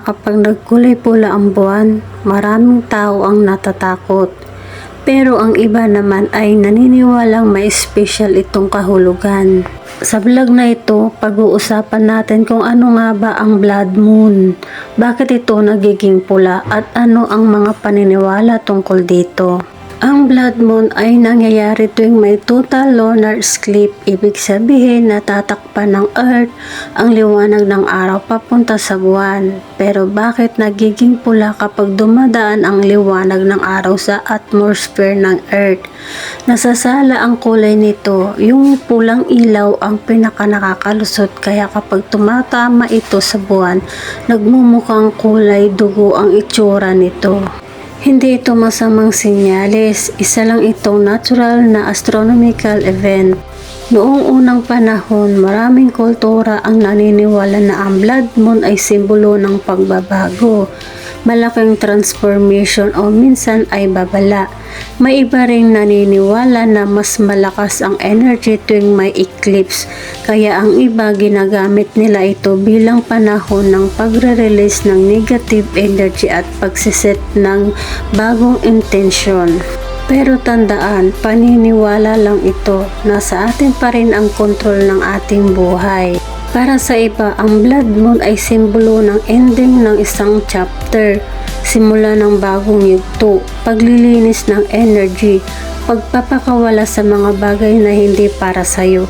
kapag nagkulay pula ang buwan, maraming tao ang natatakot. Pero ang iba naman ay naniniwalang may special itong kahulugan. Sa vlog na ito, pag-uusapan natin kung ano nga ba ang blood moon, bakit ito nagiging pula at ano ang mga paniniwala tungkol dito. Ang blood moon ay nangyayari tuwing may total lunar eclipse, ibig sabihin na tatakpan ng Earth ang liwanag ng araw papunta sa buwan. Pero bakit nagiging pula kapag dumadaan ang liwanag ng araw sa atmosphere ng Earth? Nasasala ang kulay nito, yung pulang ilaw ang pinakanakakalusot, kaya kapag tumatama ito sa buwan, nagmumukhang kulay dugo ang itsura nito. Hindi ito masamang senyales, isa lang itong natural na astronomical event. Noong unang panahon, maraming kultura ang naniniwala na ang blood moon ay simbolo ng pagbabago, malaking transformation o minsan ay babala. May iba ring naniniwala na mas malakas ang energy tuwing may eclipse, kaya ang iba ginagamit nila ito bilang panahon ng pagre-release ng negative energy at pagsiset ng bagong intensyon. Pero tandaan, paniniwala lang ito, nasa atin pa rin ang kontrol ng ating buhay. Para sa iba, ang blood moon ay simbolo ng ending ng isang chapter, simula ng bagong yugto, paglilinis ng energy, pagpapakawala sa mga bagay na hindi para sa'yo.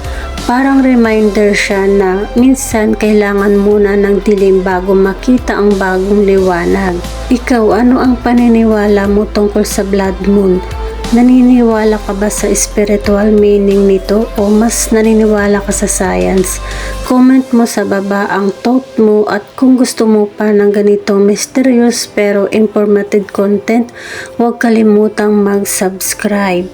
Parang reminder siya na minsan kailangan muna ng dilim bago makita ang bagong liwanag. Ikaw, ano ang paniniwala mo tungkol sa blood moon? Naniniwala ka ba sa spiritual meaning nito o mas naniniwala ka sa science? Comment mo sa baba ang thought mo, at kung gusto mo pa ng ganitong mysterious pero informative content, huwag kalimutang mag-subscribe.